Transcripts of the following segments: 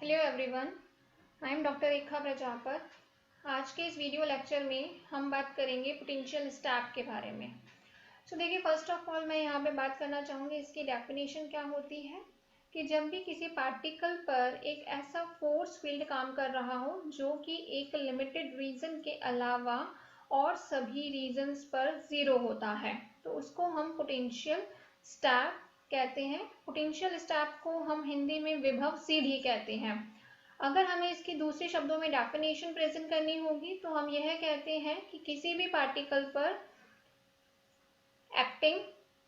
Hello everyone, I am doctor Rekha Prajapat. आज के इस वीडियो लेक्चर में हम बात करेंगे पोटेंशियल स्टैप के बारे में। देखिए, फर्स्ट ऑफ ऑल मैं यहाँ पे बात करना चाहूँगी इसकी डेफिनेशन क्या होती है कि जब भी किसी पार्टिकल पर एक ऐसा फोर्स फील्ड काम कर रहा हो जो कि एक लिमिटेड रीजन के अलावा और सभी रीजन्स पर जीरो होता है तो उसको हम पोटेंशियल स्टैप कहते हैं। पोटेंशियल स्टैप को हम हिंदी में विभव सीढ़ी कहते हैं। अगर हमें इसकी दूसरे शब्दों में डेफिनेशन प्रेजेंट करनी होगी तो हम यह कहते हैं कि किसी भी पार्टिकल पर एक्टिंग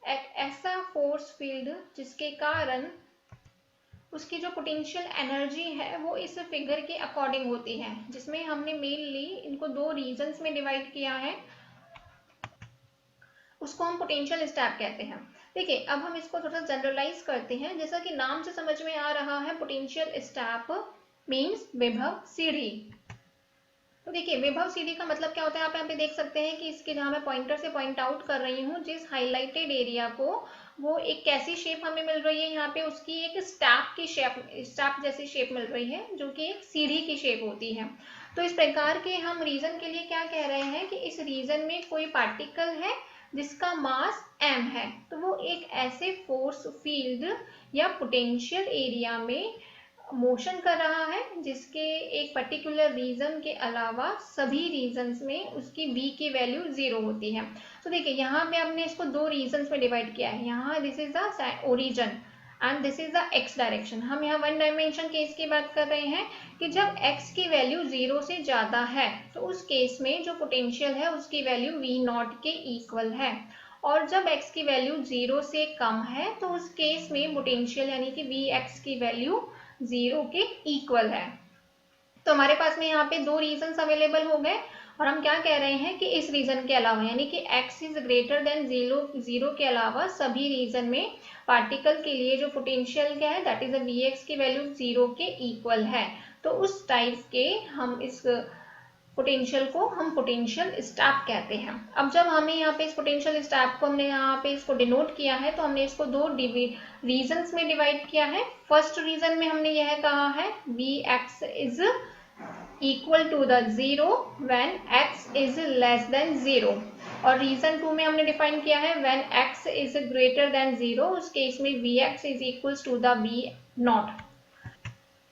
एक ऐसा फोर्स फील्ड जिसके कारण उसकी जो पोटेंशियल एनर्जी है वो इस फिगर के अकॉर्डिंग होती है, जिसमें हमने मेनली इनको दो रीजन्स में डिवाइड किया है, उसको हम पोटेंशियल स्टैप कहते हैं। देखिए, अब हम इसको थोड़ा सा जनरलाइज करते हैं। जैसा कि नाम से समझ में आ रहा है, पोटेंशियल स्टैप मीन्स विभव सीढ़ी। तो देखिए, विभव सीढ़ी का मतलब क्या होता है, आप यहाँ पे देख सकते हैं कि इसके जहां मैं पॉइंटर से पॉइंट आउट कर रही हूँ, जिस हाईलाइटेड एरिया को वो एक कैसी शेप हमें मिल रही है, यहाँ पे उसकी एक स्टैप की शेप, स्टैप जैसी शेप मिल रही है जो कि एक सीढ़ी की शेप होती है। तो इस प्रकार के हम रीजन के लिए क्या कह रहे हैं कि इस रीजन में कोई पार्टिकल है जिसका मास m है, तो वो एक ऐसे फोर्स फील्ड या पोटेंशियल एरिया में मोशन कर रहा है जिसके एक पर्टिकुलर रीजन के अलावा सभी रीजन्स में उसकी v की वैल्यू 0 होती है। तो देखिए, यहाँ पे हमने इसको दो रीजन्स में डिवाइड किया है। यहाँ this is the origin and this is the x direction. हम यहाँ वन डायमेंशन केस की बात कर रहे हैं कि जब x की वैल्यू 0 से ज्यादा है तो उस केस में जो पोटेंशियल है उसकी वैल्यू v0 के इक्वल है, और जब x की वैल्यू 0 से कम है तो उस केस में पोटेंशियल यानी कि vx की वैल्यू 0 के इक्वल है। तो हमारे पास में यहाँ पे दो रीजन्स अवेलेबल हो गए, और हम क्या कह रहे हैं कि इस रीजन के अलावा यानी कि x इज ग्रेटर देन 0 के अलावा सभी रीजन में पार्टिकल के लिए जो पोटेंशियल क्या है, दैट इज vx की वैल्यू 0 के इक्वल है। तो उस टाइप के हम इस पोटेंशियल को हम पोटेंशियल स्टैप कहते हैं। अब जब हमें यहाँ पे इस पोटेंशियल स्टैप को हमने यहाँ पे इसको डिनोट किया है तो हमने इसको दो रीजन्स में डिवाइड किया है। फर्स्ट रीजन में हमने यह कहा है vx is equal to the 0 when x is less than 0, और रीजन 2 में हमने डिफाइन किया है when x is greater than 0, उस केस में vx is equal to the v0,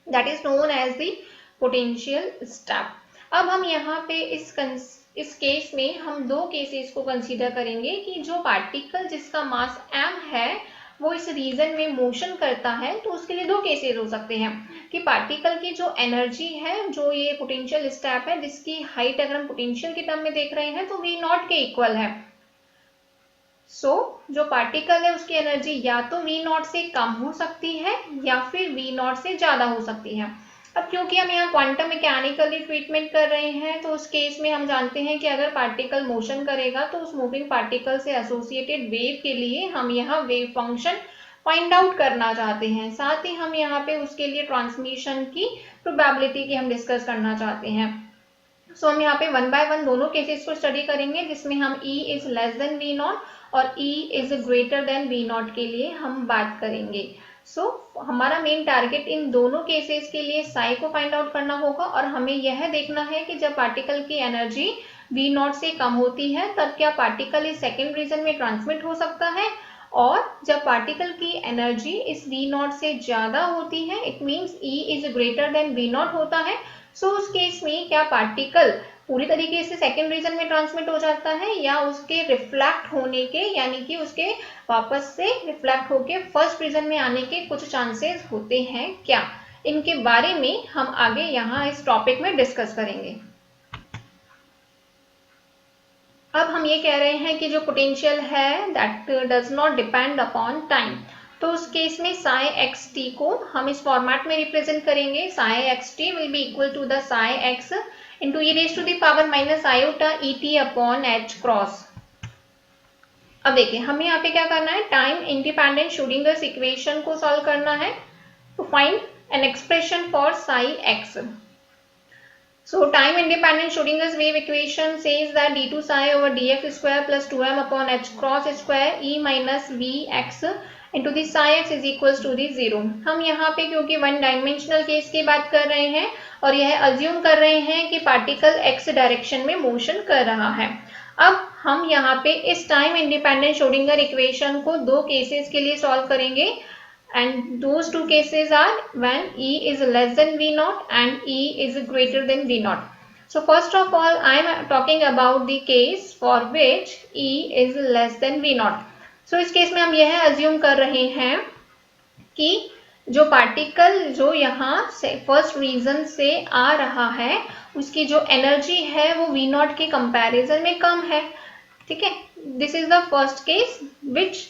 that is known as the potential step. अब हम यहाँ पे इस केस में हम दो केसेस को कंसीडर करेंगे कि जो पार्टिकल जिसका मास m है वो इस रीजन में मोशन करता है, तो उसके लिए दो केसेस हो सकते हैं कि पार्टिकल की जो एनर्जी है, जो ये पोटेंशियल स्टैप है जिसकी हाइट अगर हम पोटेंशियल के टर्म में देख रहे हैं तो v0 के इक्वल है। जो पार्टिकल है उसकी एनर्जी या तो v0 से कम हो सकती है या फिर v0 से ज्यादा हो सकती है। अब क्योंकि हम यहाँ क्वांटम मैकेनिकली ट्रीटमेंट कर रहे हैं तो उस केस में हम जानते हैं कि अगर पार्टिकल मोशन करेगा तो उस मूविंग पार्टिकल से एसोसिएटेड वेव के लिए हम यहाँ वेव फंक्शन फाइंड आउट करना चाहते हैं। साथ ही हम यहाँ पे उसके लिए ट्रांसमिशन की प्रोबेबिलिटी की हम डिस्कस करना चाहते हैं। हम यहाँ पे वन बाय वन दोनों केसेस को स्टडी करेंगे जिसमें हम E is less then v0 और E is greater then v0 के लिए हम बात करेंगे। हमारा मेन टारगेट इन दोनों केसेस के लिए साई को फाइंड आउट करना होगा, और हमें यह देखना है कि जब पार्टिकल की एनर्जी v0 से कम होती है तब क्या पार्टिकल इस सेकेंड रीजन में ट्रांसमिट हो सकता है, और जब पार्टिकल की एनर्जी इस v0 से ज्यादा होती है, it means E is greater then v0 होता है, उस केस में क्या पार्टिकल पूरी तरीके से सेकेंड रीजन में ट्रांसमिट हो जाता है या उसके रिफ्लेक्ट होने के यानी कि उसके वापस से रिफ्लेक्ट होके फर्स्ट रीजन में आने के कुछ चांसेस होते हैं क्या, इनके बारे में हम आगे यहाँ इस टॉपिक में डिस्कस करेंगे। अब हम ये कह रहे हैं कि जो पोटेंशियल है that does not depend upon time, तो उस केस में साई एक्स टी को हम इस फॉर्मेट में रिप्रेजेंट करेंगे। Psi X T will be equal to the psi X into E raise to the power minus iota E T upon H cross. अब देखिए, हमें यहाँ पे क्या करना है, टाइम इंडिपेंडेंट श्रोडिंगर इक्वेशन को सॉल्व करना है to find an expression for psi X. Time independent Schrödinger's wave equation says that d2 psi over dx square plus 2m upon h cross square e minus vx into the psi x is equals to the 0। हम यहाँ पे क्योंकि one dimensional case की बात कर रहे हैं और यह अज्यूम कर रहे हैं कि पार्टिकल x डायरेक्शन में मोशन कर रहा है। अब हम यहाँ पे इस टाइम इंडिपेंडेंट श्रोडिंगर इक्वेशन को दो केसेस के लिए सॉल्व करेंगे and those two cases are when E is less than V naught and E is greater than V naught। So first of all I am talking about the case for which E is less than V naught। So इस case में हम यह assume कर रहे हैं कि जो particle जो यहाँ से फर्स्ट रीजन से आ रहा है उसकी जो एनर्जी है वो V naught के कंपैरिजन में कम है। ठीक है, this is the first case which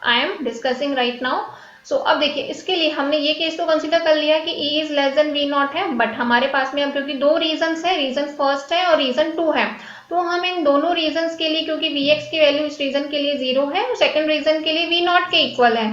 I am discussing right now. So अब देखिए इसके लिए हमने ये केस तो कंसीडर कर लिया कि E is less than V not है, बट हमारे पास में अब क्योंकि दो रीजंस है, रीजन फर्स्ट है और रीजन 2 है, तो हम इन दोनों रीजंस के लिए क्योंकि Vx की वैल्यू इस रीजन के लिए 0 है और सेकंड रीजन के लिए V नॉट के इक्वल है।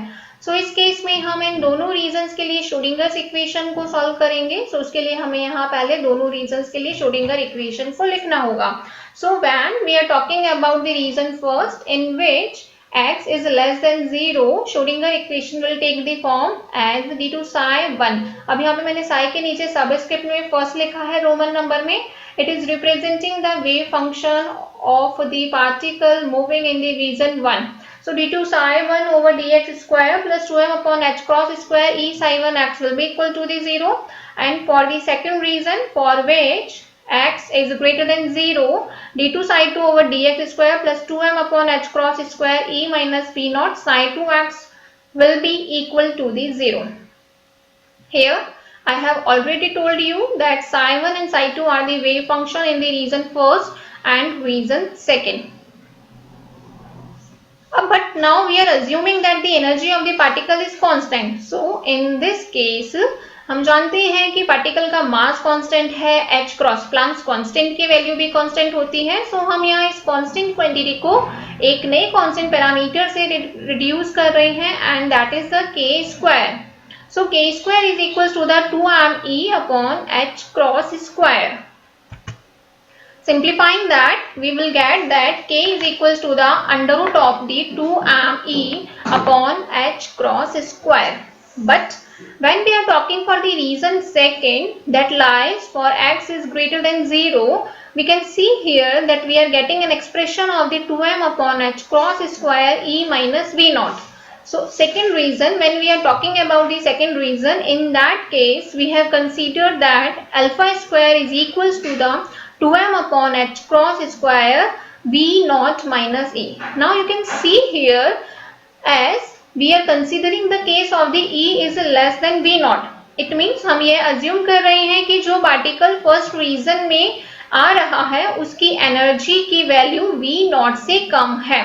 सो इस केस में हम इन दोनों रीजंस के लिए श्रोडिंगर इक्वेशन को सॉल्व करेंगे। सो उसके लिए हमें यहाँ पहले दोनों रीजंस के लिए श्रोडिंगर इक्वेशन को लिखना होगा। So when we are talking about the region first in which x is less than 0, Schrodinger equation will take the form as d to psi 1। अब यहाँ पे मैंने psi के नीचे सबस्क्रिप्ट में फर्स्ट लिखा है रोमन नंबर में। It is representing the wave function of the particle moving in the region 1। So d to psi 1 over dx square plus 2m upon h cross square e psi 1 x will be equal to the 0। And for the second reason for which x is greater than 0, d to psi 2 over dx square plus 2m upon h cross square e minus p naught psi 2x will be equal to the 0। Here I have already told you that psi 1 and psi 2 are the wave function in the region first and region second। But now we are assuming that the energy of the particle is constant। So in this case हम जानते हैं कि particle का mass constant है h cross, Planck's constant की value भी constant होती है। सो हम यहाँ इस कांस्टेंट क्वांटिटी को एक नए कांस्टेंट पैरामीटर से रिड्यूस कर रहे हैं and that is the k square. So k square is equal to the 2me upon h cross square. Simplifying that, we will get that k is equal to the under root of the 2me upon h cross square। But when we are talking for the reason second that lies for x is greater than 0, we can see here that we are getting an expression of the 2m upon h cross square e minus v naught। So second reason, when we are talking about the second reason, in that case we have considered that alpha square is equals to the 2m upon h cross square v naught minus e। Now you can see here as we are considering the case of the E is less than V naught। It means हम ये assume कर रहे हैं कि जो particle first reason में आ रहा है उसकी एनर्जी की वैल्यू V नॉट से कम है।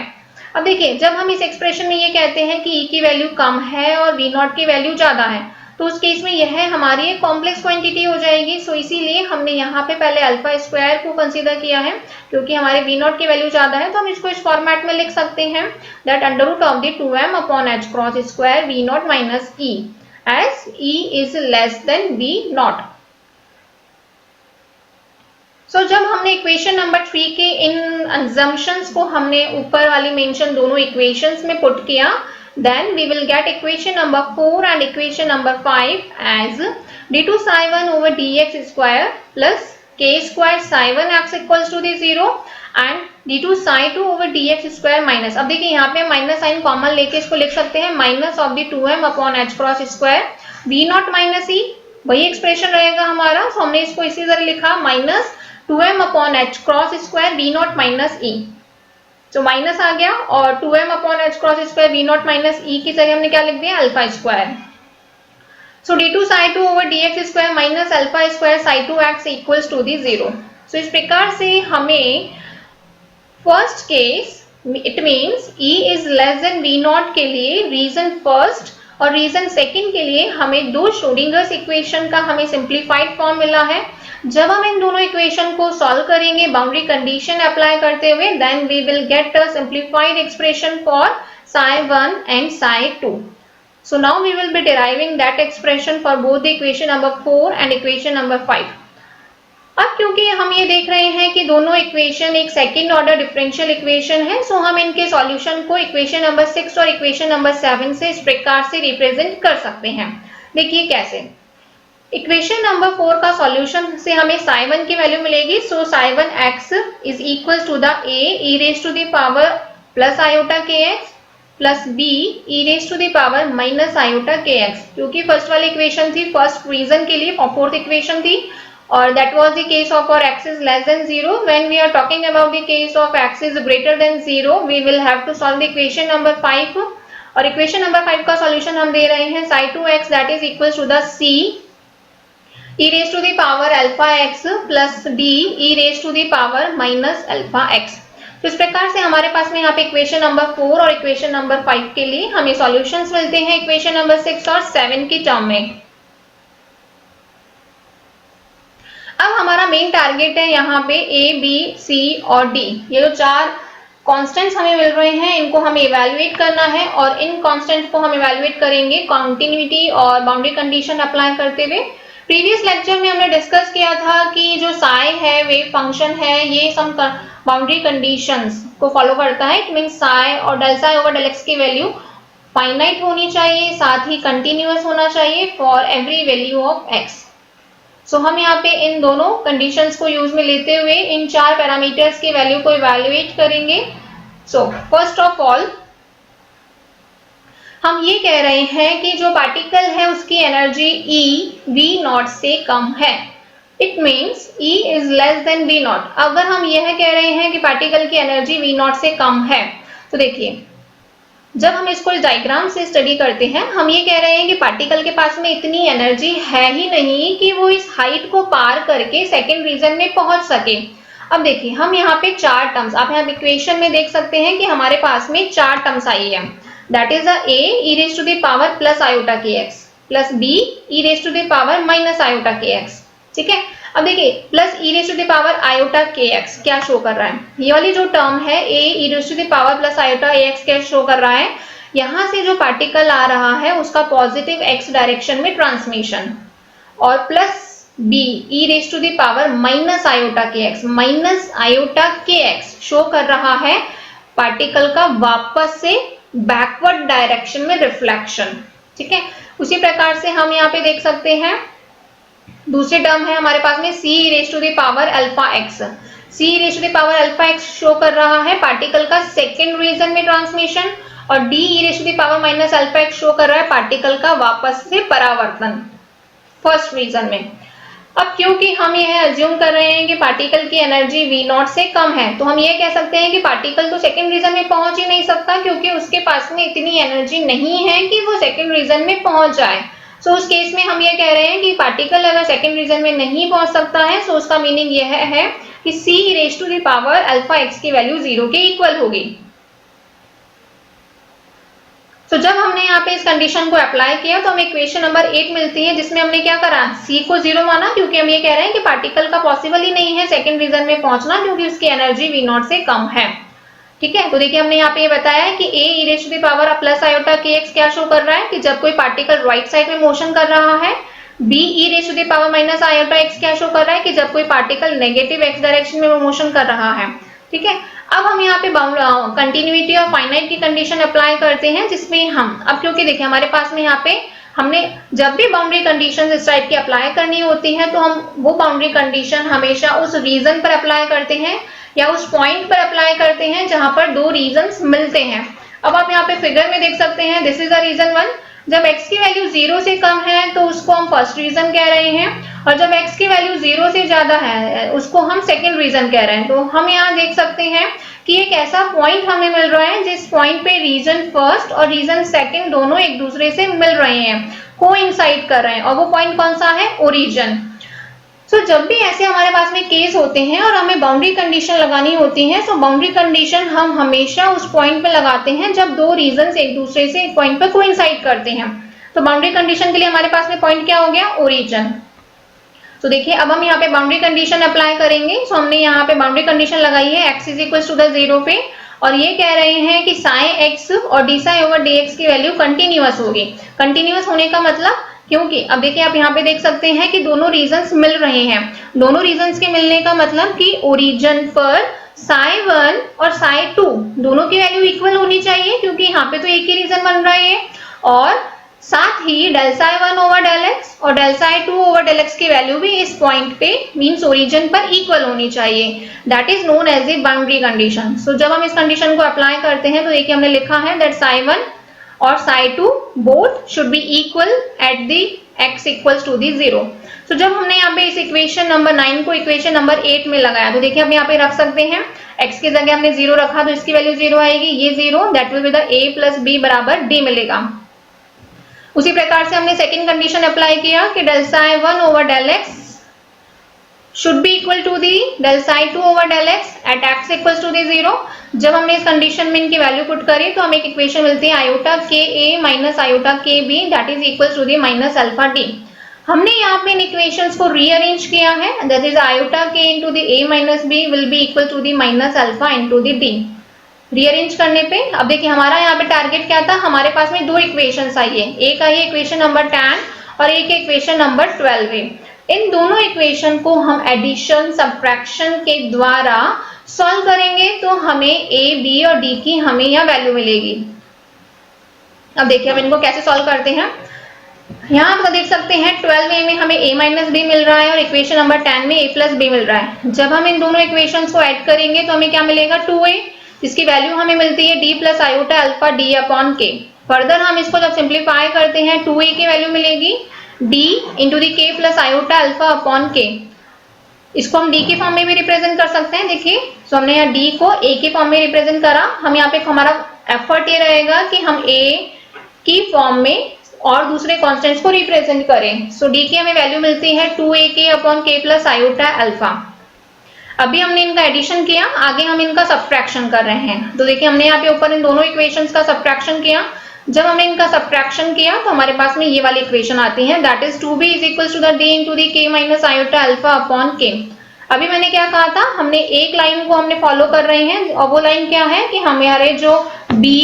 अब देखिए जब हम इस एक्सप्रेशन में ये कहते हैं कि E की वैल्यू कम है और V नॉट की वैल्यू ज्यादा है, तो उस केस में यह हमारी एक कॉम्प्लेक्स क्वांटिटी हो जाएगी। सो इसीलिए हमने यहाँ पे पहले अल्फा स्क्वायर को कंसीडर किया है, क्योंकि हमारे V नॉट की वैल्यू ज्यादा है तो हम इसको इस फॉर्मेट में लिख सकते हैं that under root of the 2m upon h cross square V not minus E as E is less than V not. So जब हमने इक्वेशन नंबर 3 के इन assumptions को हमने ऊपर वाली मेंशन दोनों इक्वेशंस में पुट किया, then we will get equation number 4 and equation number 5 as d to psi 1 over dx square plus k square psi 1 x equals to the 0 and d to psi 2 over dx square minus। अब देखिए यहाँ पे minus sign common लेके इसको लिख सकते हैं minus of the 2m upon h cross square v not minus e, वही एक्सप्रेशन रहेगा हमारा। सो हमने इसको इसी तरह लिखा minus 2m upon h cross square v not minus e। तो माइनस आ गया और 2m upon h cross square v not minus e की जगह हमने क्या लिख दिया alpha square. So d two psi 2 over dx square minus alpha square Sai 2x equals to the 0। So इस प्रकार से हमें first case it means E is less than v not के लिए रीजन फर्स्ट और रीजन सेकंड के लिए हमें दो श्रोडिंगर इक्वेशन का हमें सिंप्लीफाइड फॉर्म मिला है। जब हम इन दोनों इक्वेशन को सॉल्व करेंगे बाउंड्री कंडीशन अप्लाई करते हुए, then we will get a simplified expression for psi 1 and psi 2। So now we will be deriving that expression for both the equation number 4 and equation number 5। अब क्योंकि हम ये देख रहे हैं कि दोनों इक्वेशन एक सेकंड ऑर्डर डिफरेंशियल इक्वेशन है, सो हम इनके सॉल्यूशन को इक्वेशन नंबर 6 और इक्वेशन नंबर 7 से इस प्रकार से रिप्रेजेंट कर सकते हैं। देखिए कैसे। इक्वेशन नंबर 4 का सॉल्यूशन से हमें psi1 की वैल्यू मिलेगी, so psi1 x is equal to the a e raise to the power plus iota kx plus b e raise to the power minus iota kx, क्योंकि फर्स्ट वाली equation थी first region के लिए, fourth equation थी, और that was the case of our x is less than 0. When we are talking about the case of x is greater than 0, we will have to solve the equation number 5, और equation number 5 का solution हम दे रहे हैं psi2x that is equals to the c e raised to the power alpha x plus d e raised to the power minus alpha x। तो इस प्रकार से हमारे पास में यहाँ पे इक्वेशन नंबर 4 और इक्वेशन नंबर 5 के लिए हमें सॉल्यूशंस मिलते हैं इक्वेशन नंबर 6 और 7 की टर्म में। अब हमारा मेन टारगेट है यहाँ पे ए बी सी और डी, ये जो 4 कांस्टेंट्स हमें मिल रहे हैं इनको हमें इवैल्यूएट करना है, और इन कांस्टेंट्स को हम इवैल्यूएट करेंगे कॉन्टिन्यूटी और बाउंड्री कंडीशन अप्लाई करते हुए। प्रीवियस लेक्चर में हमने डिस्कस किया था कि जो साई है वेव फंक्शन है ये सम बाउंड्री कंडीशंस को फॉलो करता है। इट मींस साई और del psi over del X की वैल्यू फाइनाइट होनी चाहिए, साथ ही कंटिन्यूअस होना चाहिए for every value of X. So हम यहाँ पे इन दोनों कंडीशंस को यूज में लेते हुए इन 4 पैरामीटर्स की वैल्यू को इवैल्यूएट करेंगे। सो फर्स्ट ऑफ ऑल हम ये कह रहे हैं कि जो पार्टिकल है उसकी एनर्जी E V0 से कम है। It means E is less then V0। अगर हम यह कह रहे हैं कि पार्टिकल की एनर्जी V0 से कम है, तो देखिए जब हम इसको इस डायग्राम से स्टडी करते हैं हम ये कह रहे हैं कि पार्टिकल के पास में इतनी एनर्जी है ही नहीं कि वो इस हाइट को पार करके सेकेंड रीजन में पहुंच सके। अब देखिए हम यहाँ पे 4 टर्म्स, आप यहाँ इक्वेशन में देख सकते हैं कि हमारे पास में 4 टर्म्स आई है, that is a e raise to the power plus iota kx plus b e raise to the power minus iota kx। ठीक है, अब देखिए plus e raise to the power iota kx क्या शो कर रहा है, ये वाली जो टर्म है a e raise to the power plus iota ax क्या शो कर रहा है, यहाँ से जो पार्टिकल आ रहा है उसका पॉजिटिव x डायरेक्शन में ट्रांसमिशन, और plus b e raise to the power minus iota kx show कर रहा है पार्टिकल का वापस से बैकवर्ड डायरेक्शन में रिफ्लेक्शन। ठीक है, उसी प्रकार से हम यहाँ पे देख सकते हैं दूसरी टर्म है हमारे पास में c raise to the power alpha x, c raise to the power alpha x show कर रहा है पार्टिकल का सेकेंड रीजन में ट्रांसमिशन, और d e raise to the power minus alpha x show कर रहा है पार्टिकल का वापस से परावर्तन फर्स्ट रीजन में। अब क्योंकि हम यह अज्यूम कर रहे हैं कि पार्टिकल की एनर्जी V0 से कम है, तो हम ये कह सकते हैं कि पार्टिकल तो सेकंड रीजन में पहुंच ही नहीं सकता, क्योंकि उसके पास में इतनी एनर्जी नहीं है कि वो सेकंड रीजन में पहुंच जाए। सो उस केस में हम ये कह रहे हैं कि पार्टिकल अगर सेकंड रीजन में नहीं पहुंच सकता है, सो उसका मीनिंग यह है कि c raise to the power alpha x की वैल्यू 0 के इक्वल होगी। तो जब हमने यहाँ पे इस कंडीशन को अप्लाई किया तो हमें इक्वेशन नंबर 8 मिलती है, जिसमें हमने क्या करा, c को 0 माना, क्योंकि हम ये कह रहे हैं कि पार्टिकल का पॉसिबल ही नहीं है सेकंड रीजन में पहुंचना, क्योंकि उसकी एनर्जी V0 से कम है। ठीक है, तो देखिए हमने यहाँ पे ये बताया है कि a e raise to the power plus iota kx क्या शो कर रहा है कि जब कोई पार्टिकल राइट साइड में मोशन कर रहा है, b e raise to the power minus iota x क्या शो कर रहा है कि जब कोई पार्टिकल नेगेटिव x डायरेक्शन में मोशन कर रहा है। ठीक है, अब हम यहाँ पे कंटिन्यूटी और फाइनाइट की कंडीशन अप्लाई करते हैं, जिसमें हम अब क्योंकि देखिए हमारे पास में यहाँ पे हमने जब भी बाउंड्री कंडीशन इस टाइप की अप्लाई करनी होती है तो हम वो बाउंड्री कंडीशन हमेशा उस रीजन पर अप्लाई करते हैं या उस पॉइंट पर अप्लाई करते हैं जहां पर 2 रीजन्स मिलते हैं। अब आप यहाँ पे फिगर में देख सकते हैं, दिस इज द रीजन 1। जब x की वैल्यू 0 से कम है तो उसको हम फर्स्ट रीजन कह रहे हैं, और जब x की वैल्यू 0 से ज्यादा है उसको हम सेकंड रीजन कह रहे हैं। तो हम यहाँ देख सकते हैं कि एक ऐसा पॉइंट हमें मिल रहा है जिस पॉइंट पे रीजन फर्स्ट और रीजन सेकंड दोनों एक दूसरे से मिल रहे हैं, कोइंसाइड कर रहे हैं, और वो पॉइंट कौन सा है, ओरिजिन। सो जब भी ऐसे हमारे पास में केस होते हैं और हमें बाउंड्री कंडीशन लगानी होती है, तो बाउंड्री कंडीशन हम हमेशा उस पॉइंट पे लगाते हैं जब 2 रीजन एक दूसरे से एक पॉइंट पे कोइंसाइड करते हैं। तो बाउंड्री कंडीशन के लिए हमारे पास में पॉइंट क्या हो गया, ओरिजिन। तो देखिए अब हम यहाँ पे बाउंड्री कंडीशन अप्लाई करेंगे। सो हमने यहाँ पे बाउंड्री कंडीशन लगाई है x is equal to the 0 पे, और ये कह रहे हैं कि साई x और d psi over d x की वैल्यू कंटिन्यूअस होगी। कंटिन्यूअस होने का मतलब क्योंकि अब देखिए आप यहाँ पे देख सकते हैं कि दोनों रीजन्स मिल रहे हैं। दोनों रीजन्स के मिलने का मतलब कि ओरिजिन पर psi1 और psi2 दोनों की वैल्यू इक्वल होनी चाहिए, क्योंकि यहाँ पे तो एक ही रीजन बन रहा है। और साथ ही del psi1 over del x और del psi2 over del x की वैल्यू भी इस पॉइंट पे मींस ओरिजिन पर इक्वल होनी चाहिए। That is known as the boundary condition. So जब हम इस कंडीशन को अप्लाई करते हैं तो देखिए हमने लिखा है दैट psi1 और psi2 both should be equal at the x equals to the 0। तो जब हमने यहाँ पे इस इक्वेशन नंबर 9 को इक्वेशन नंबर 8 में लगाया तो देखिए हम यहाँ पे रख सकते हैं x की जगह हमने 0 रखा तो इसकी वैल्यू 0 आएगी, ये 0 that will be the a plus b बराबर d मिलेगा। उसी प्रकार से हमने सेकंड कंडीशन अप्लाई किया कि del psi1 over del x should be equal to the del psi2 over del x at x equals to the 0। जब हमने इस कंडीशन में इनकी वैल्यू पुट करी तो हमें एक इक्वेशन मिलती है iota k a minus iota k b that is equals to the minus alpha d. हमने यहाँ पे इन इक्वेशंस को रीअरेंज किया है, that is iota k into the a minus b will be equal to the minus alpha into the d. Rearrange करने पे अब देखिए हमारा यहाँ पे टारगेट क्या था, हमारे पास में दो इक्वेशंस आई है, एक आई है इक्वेशन नंबर 10 और एक इक्वेशन नंबर 12 है। इन दोनों इक्वेशन को हम एडिशन सब्ट्रैक्शन के द्वारा सॉल्व करेंगे तो हमें a, b और d की हमें यहाँ वैल्यू मिलेगी। अब देखिए अब इनको कैसे सॉल्व करते हैं। यहाँ आप देख सकते हैं 12a में हमें a माइनस बी मिल रहा है और इक्वेशन नंबर 10 में a प्लस बी मिल रहा है। जब हम इन दोनों इक्वेशंस को ऐड करेंगे तो हमें क्या मिलेगा 2a, जिसकी वैल्यू हमें मिलती है d plus iota alpha d upon k। Further हम इसको जब सिंप्लीफाई करते हैं 2a की वैल्यू मिलेगी d इंटू दी k plus iota alpha upon k। इसको हम d के फॉर्म में भी रिप्रेजेंट कर सकते हैं। देखिए तो हमने यहाँ d को a के फॉर्म में रिप्रेजेंट करा, हम यहाँ पे हमारा एफर्ट ये रहेगा कि हम a की फॉर्म में और दूसरे कॉन्स्टेंट्स को रिप्रेजेंट करें। सो d की हमें वैल्यू मिलती है 2ak upon k plus iota alpha. अभी हमने इनका एडिशन किया, आगे हम इनका सब्ट्रैक्शन कर रहे हैं। तो देखिए हमने यहाँ पे ऊपर इन दोनों इक्वेशंस का सब्ट्रैक्शन किया। जब हमने इनका सब्ट्रैक्शन किया तो हमारे पास में ये वाली इक्वेशन आती है that is 2b is equals to the d into the k minus iota alpha upon k। अभी मैंने क्या कहा था, हमने एक लाइन को हमने फॉलो कर रहे हैं और वो लाइन क्या है कि हमारे जो b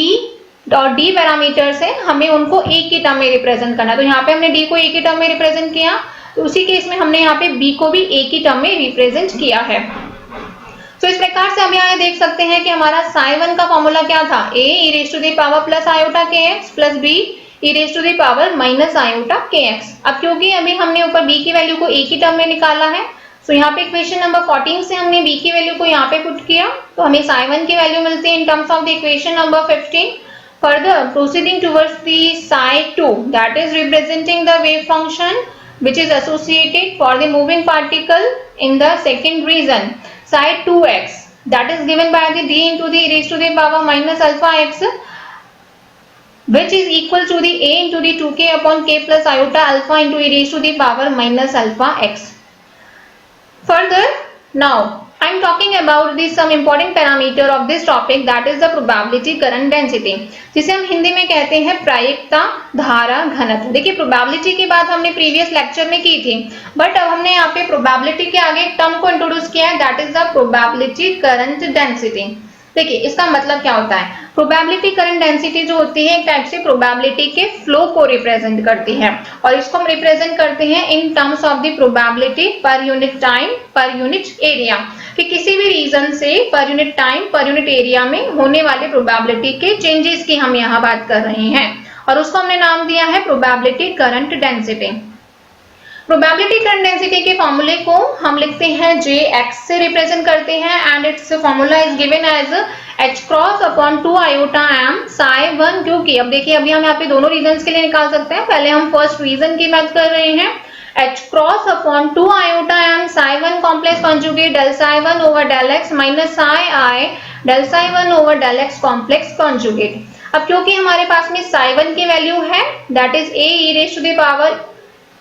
और d पैरामीटर्स है हमें उनको एक ही टर्म में रिप्रेजेंट करना है। तो यहाँ पे हमने d को एक ही टर्म में रिप्रेजेंट किया, तो उसी केस में हमने यहाँ पे b को भी एक ही टर्म में रिप्रेजेंट किया है। तो इस प्रकार से हम यहाँ देख सकते हैं कि हमारा psi1 का फॉर्मूला क्या था, a e raise to the power plus iota kx plus b e raise to the power minus iota kx। अब क्योंकि अभी हमने ऊपर b की वैल्यू को एक ही टर्म में निकाला है, तो यहाँ पे इक्वेशन नंबर 14 से हमने b की वैल्यू को यहाँ पे पुट किया तो हमें psi1 की वैल्यू मिलती है in terms of the equation number 15। Further proceeding towards the psi2 that is representing the wave function which is associated for the moving particle in the second region psi 2x that is given by the d into the e raised to the power minus alpha x which is equal to the a into the 2k upon k plus iota alpha into e raised to the power minus alpha x. Further, now I am talking about the some important parameter of this topic that is the probability current density, जिसे हम हिंदी में कहते हैं प्रायिकता धारा घनत्व। देखिए probability की बात हमने प्रीवियस लेक्चर में की थी, बट अब हमने यहाँ पे प्रोबेबिलिटी के आगे एक टर्म को इंट्रोड्यूस किया है that is the probability current density. देखिए इसका मतलब क्या होता है, प्रोबेबिलिटी करंट डेंसिटी जो होती है एक टाइप से प्रोबेबिलिटी के फ्लो को रिप्रेजेंट करती है और इसको हम रिप्रेजेंट करते हैं in terms of the probability per unit time per unit area, कि किसी भी रीजन से per unit time per unit area में होने वाले प्रोबेबिलिटी के चेंजेस की हम यहाँ बात कर रहे हैं और उसको हमने नाम दिया है probability current density. Probability current density के फॉर्मूले को हम लिखते हैं Jx से रिप्रेजेंट करते हैं and its formula is given as h cross upon 2 iota m psi1। क्योंकि अब देखिए अभी हम यहाँ पे दोनों रीजन्स के लिए निकाल सकते हैं, पहले हम फर्स्ट रीजन की बात कर रहे हैं h cross upon 2 iota m psi1 complex conjugate del psi1 over del x minus psi i del psi1 over del x complex conjugate. अब क्योंकि हमारे पास में psi1 की वैल्यू है that is a e raise to the power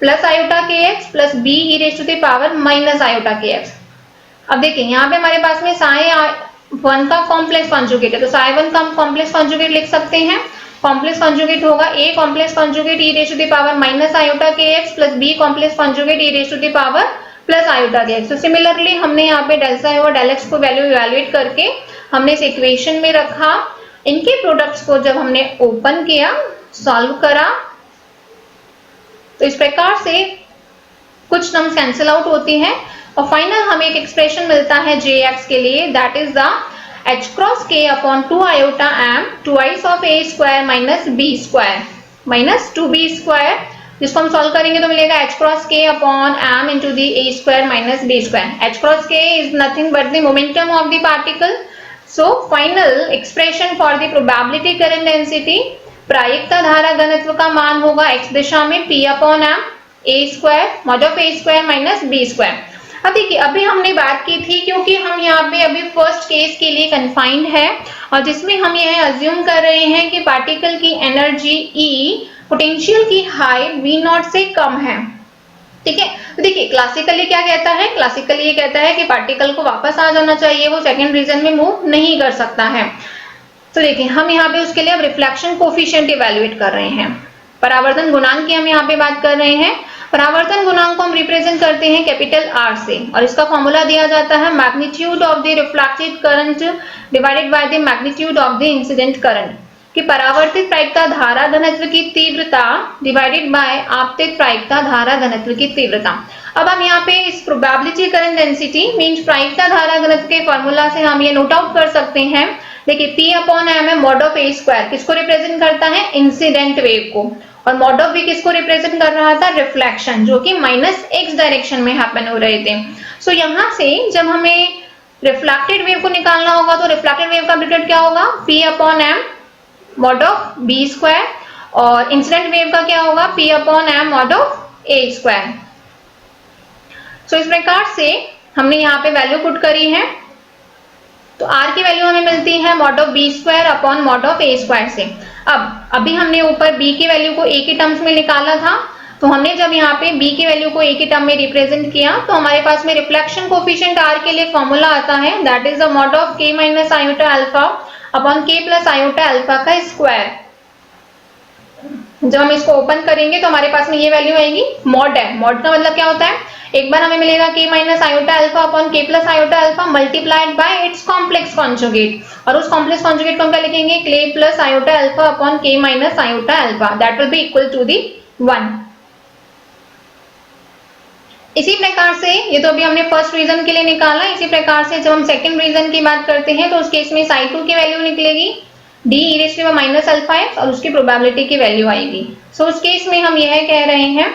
plus iota kx plus b e raise to the power minus iota kx। अब देखिए यहाँ पे हमारे पास में psi1 का कॉम्प्लेक्स कॉन्जुगेट है, तो psi1 का हम कॉम्प्लेक्स कॉन्जुगेट लिख सकते हैं। कॉम्प्लेक्स कॉन्जुगेट होगा a complex conjugate e raise to the power minus iota kx plus b complex conjugate e raise to the power plus iota kx। तो सिमिलरली हमने यहाँ पे del psi और del x को वैल्यू इवैल्यूएट करके हमने इस इक्वेशन में रखा, इनके प्रोडक्ट्स को जब हमने ओपन किया सॉल्व करा तो इस प्रकार से कुछ टर्म्स कैंसिल आउट होती हैं और फाइनल हमें एक एक्सप्रेशन मिलता है Jx के लिए, that is the h cross k upon 2 iota m twice of a square minus b square minus 2b square, जिसको हम सॉल्व करेंगे तो मिलेगा h cross k upon m into the a square minus b square. h cross k is nothing but the momentum of the particle. So final expression for the probability current density, प्रायिकता धारा घनत्व का मान होगा x दिशा में p upon m a square mod of a square minus b square. अब देखिए अभी हमने बात की थी, क्योंकि हम यहाँ पे अभी फर्स्ट केस के लिए कन्फाइंड है और जिसमें हम यह अज्यूम कर रहे हैं कि पार्टिकल की एनर्जी E पोटेंशियल की हाइट V0 से कम है। ठीक है, तो देखिए क्लासिकली क्या कहता है, क्लासिकली ये कहता है कि पार्टिकल को वापस आ जाना चाहिए, वो सेकेंड रीजन में मूव नहीं कर सकता है। तो देखिए हम यहाँ पे उसके लिए अब रिफ्लेक्शन कोफिशिएंट इवेल्युएट कर रहे हैं, परावर्तन गुणांक की हम यहाँ पे बात कर रहे हैं। परावर्तन गुणांक को हम रिप्रेजेंट करते हैं कैपिटल R से और इसका फॉर्मूला दिया जाता है magnitude of the reflected current divided by the magnitude of the incident current, कि परावर्तित प्रायिकता धारा घनत्व की तीव्रता डिवाइडेड बाय आपतित प्रायिकता धारा घनत्व की तीव्रता। अब हम यहाँ पे इस प्रोबेबिलिटी करंट डेंसिटी मींस प्रायिकता धारा घनत्व के फॉर्मूला से हम ये नोट आउट कर सकते हैं। देखिए P अपॉन m है मॉड ऑफ a स्क्वायर, किसको रिप्रेजेंट करता है, इंसिडेंट वेव को, और मॉड ऑफ b किसको रिप्रेजेंट कर रहा था, रिफ्लेक्शन, जो कि माइनस x डायरेक्शन में हैपन हो रहे थे। सो यहाँ से जब हमें रिफ्लेक्टेड वेव को निकालना होगा तो रिफ्लेक्टेड वेव का एम्पलीट्यूड क्या होगा, P upon m mod of b square, और इंसिडेंट वेव का क्या होगा, P upon m mod of a square. So इस प्रकार से हमने यहाँ पे वैल्यू पुट करी है, तो r की वैल्यू हमें मिलती है mod of b square upon mod of a square से। अब अभी हमने ऊपर b की वैल्यू को a के टर्म्स में निकाला था, तो हमने जब यहाँ पे b की वैल्यू को a के टर्म में रिप्रेजेंट किया तो हमारे पास में रिफ्लेक्शन कोफिशिएंट r के लिए फॉर्मूला आता है, that is the mod of k minus iota alpha upon k plus iota alpha का स्क्वायर। जब हम इसको ओपन करेंगे तो हमारे पास में ये वैल्यू आएगी, मॉड है, मॉड का मतलब क्या होता है, एक बार हमें मिलेगा k minus iota alpha upon k plus iota alpha multiplied by its complex conjugate, और उस कॉम्प्लेक्स कॉन्जुगेट को हम क्या लिखेंगे, k plus iota alpha upon k minus iota alpha, that will be equal to the 1। इसी प्रकार से ये तो अभी हमने फर्स्ट रीजन के लिए निकाला, इसी प्रकार से जब हम सेकंड रीजन की बात करते हैं तो उस केस में psi2 की वैल्यू निकलेगी d e raised to minus alpha x और उसकी प्रोबेबिलिटी की वैल्यू आएगी। सो उस केस में हम यह कह रहे हैं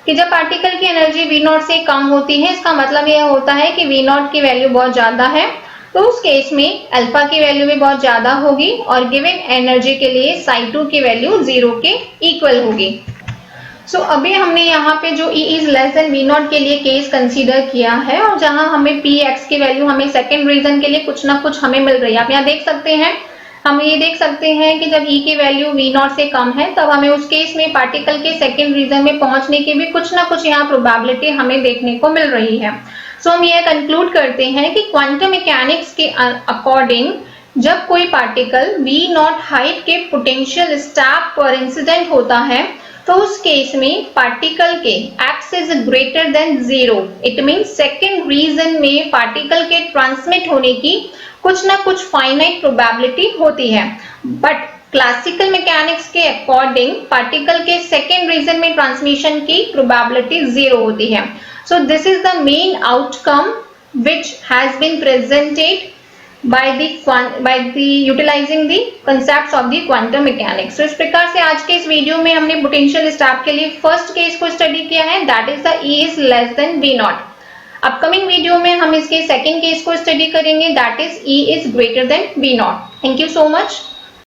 कि जब पार्टिकल की एनर्जी V0 से कम होती है, इसका मतलब यह होता है कि V0 की वैल्यू बहुत ज्यादा है, तो उस केस में अल्फा की वैल्यू भी बहुत ज्यादा होगी और गिवन एनर्जी के लिए psi2 की वैल्यू 0 के इक्वल होगी। सो अभी हमने यहाँ पे जो E is less then V0 के लिए केस कंसीडर किया है, और जहां हमें Px की वैल्यू हमें सेकेंड रीजन के लिए कुछ ना कुछ हमें मिल रही है। आप यहाँ देख सकते हैं, हम ये देख सकते हैं कि जब E की वैल्यू V0 से कम है तब हमें उस केस में पार्टिकल के सेकेंड रीजन में पहुंचने की भी कुछ ना कुछ यहाँ प्रोबेबिलिटी हमें देखने को मिल रही है। सो हम ये कंक्लूड करते हैं कि क्वांटम मैकेनिक्स के अकॉर्डिंग जब कोई पार्टिकल V0 हाइट के पोटेंशियल स्टेप पर इंसिडेंट होता है तो उस केस में पार्टिकल के x is greater than 0, it means second region में पार्टिकल के ट्रांसमिट होने की कुछ ना कुछ फाइनाइट प्रोबेबिलिटी होती है, बट क्लासिकल मैकेनिक्स के अकॉर्डिंग पार्टिकल के सेकेंड रीजन में ट्रांसमिशन की प्रोबेबिलिटी 0 होती है। So this is the main outcome which has been presented by the utilizing the concepts of the quantum mechanics। So इस प्रकार से आज के इस वीडियो में हमने पोटेंशियल स्टेप के लिए फर्स्ट केस को स्टडी किया है, that is the E is less than V0। Upcoming video में हम इसके सेकेंड केस को स्टडी करेंगे, that is E is greater than V0। Thank you so much.